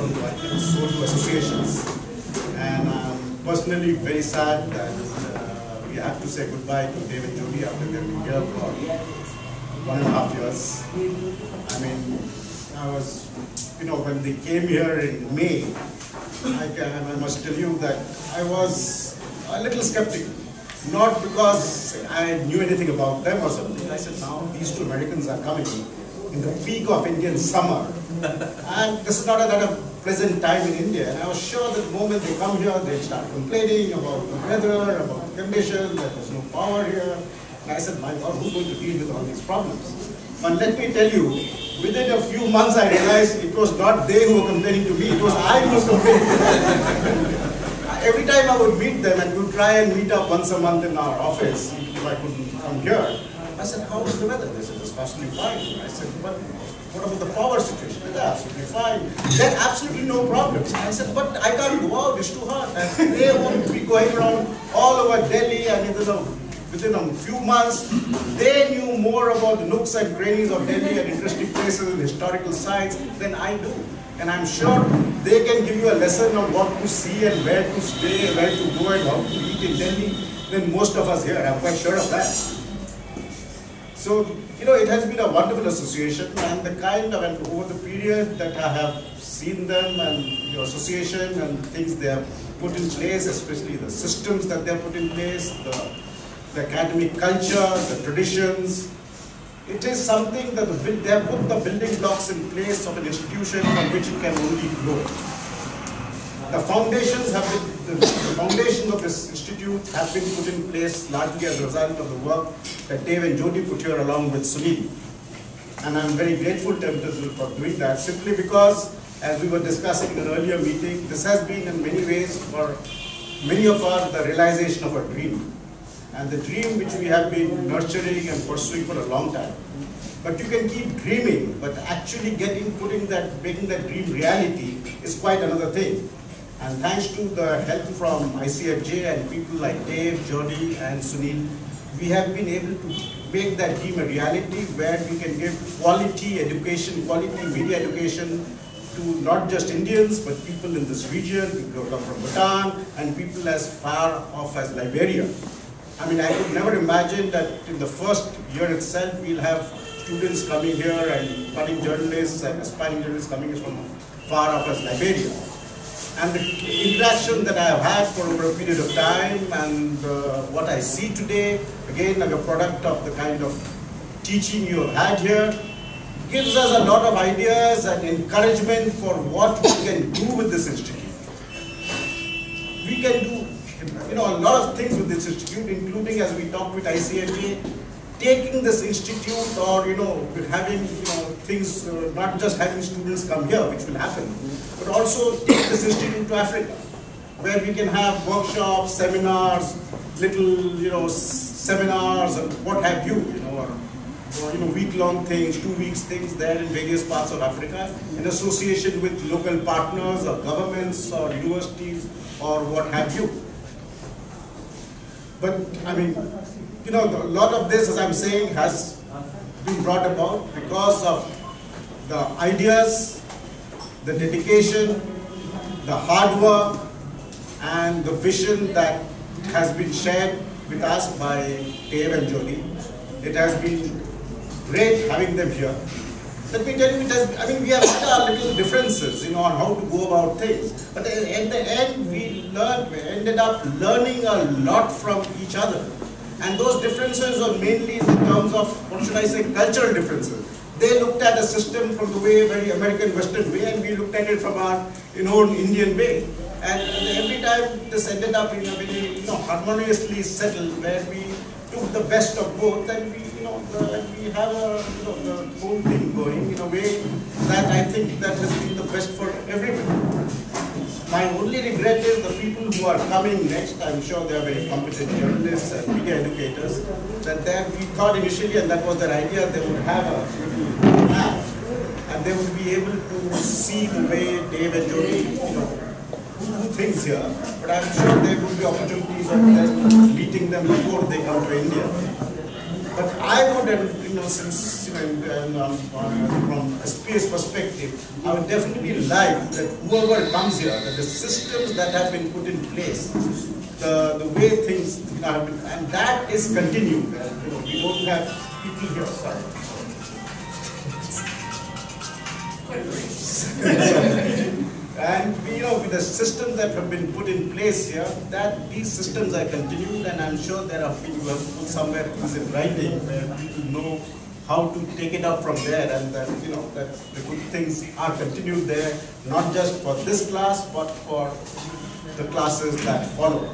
from sold to associations. And I'm personally very sad that we have to say goodbye to Dave and Jody after they've been here for 1.5 years. I mean, I was, when they came here in May, I must tell you that I was a little skeptical. Not because I knew anything about them or something. I said, now these two Americans are coming in the peak of Indian summer. And this is not a pleasant time in India. And I was sure that the moment they come here, they'll start complaining about the weather, about the conditions, that there's no power here. And I said, my God, who's going to deal with all these problems? But let me tell you, within a few months I realized it was not they who were complaining to me, it was I who was complaining to them. Every time I would meet them, and we would try and meet up once a month in our office, if I couldn't come here, I said, how is the weather? They said, it's absolutely fine. I said, but what about the power situation? They're absolutely fine. There's absolutely no problems. I said, but I can't go out, it's too hot. And they want to be going around all over Delhi, and within a few months, they knew more about the nooks and crannies of Delhi and interesting places and historical sites than I do. And I'm sure they can give you a lesson on what to see and where to stay, and where to go and how to eat in Delhi than most of us here. I'm quite sure of that. So, it has been a wonderful association, and the kind of, and over the period that I have seen them and your association and things they have put in place, especially the systems that they have put in place, the academic culture, the traditions. It is something that they have put the building blocks in place of an institution from which it can only grow. The foundations the foundations of this institute have been put in place largely as a result of the work that Dave and Jody put here along with Sunil. And I'm very grateful to them for doing that, simply because, as we were discussing in an earlier meeting, this has been in many ways for many of us the realization of a dream. And the dream which we have been nurturing and pursuing for a long time. But you can keep dreaming, but actually making that dream reality is quite another thing. And thanks to the help from ICFJ and people like Dave, Jody, and Sunil, we have been able to make that dream a reality where we can give quality education, quality media education to not just Indians, but people in this region, people who come from Bhutan, and people as far off as Liberia. I mean, I could never imagine that in the first year itself, we'll have students coming here and budding journalists and aspiring journalists coming from far off as Liberia. And the interaction that I have had for over a period of time and what I see today, again, like a product of the kind of teaching you have had here, gives us a lot of ideas and encouragement for what we can do with this institute. We can do a lot of things with this institute, including, as we talked with ICFJ, taking this institute or, having, things, not just having students come here, which will happen, but also take this institute to Africa, where we can have workshops, seminars, little, seminars and what have you, week-long things, 2 weeks things there in various parts of Africa, in association with local partners or governments or universities or what have you. But, I mean, a lot of this, as I'm saying, has been brought about because of the ideas, the dedication, the hard work, and the vision that has been shared with us by Dave and Jody. It has been great having them here. Let me tell you, we have had our little differences, on how to go about things. But at the end, we ended up learning a lot from each other. And those differences are mainly in terms of, what should I say, cultural differences. They looked at the system from the very American Western way, and we looked at it from our own Indian way. And every time this ended up in a very harmoniously settled, where we took the best of both, and we have the whole thing going in a way that I think that has been the best for everybody. My only regret is the people who are coming next. I'm sure they are very competent journalists and media educators. That we thought initially, and that was their idea, they would have a little map, and they would be able to see the way Dave and Jody, do things here. But I'm sure there would be opportunities of meeting them before they come to India. But I would, since from a space perspective, I would definitely like that whoever comes here, that the systems that have been put in place, the way things have been, and that is continued. We don't have people here. Sorry. And with the systems that have been put in place here, that these systems are continued, and I'm sure there are people who have put somewhere things in writing where people know how to take it up from there, and that that the good things are continued there, not just for this class but for the classes that follow.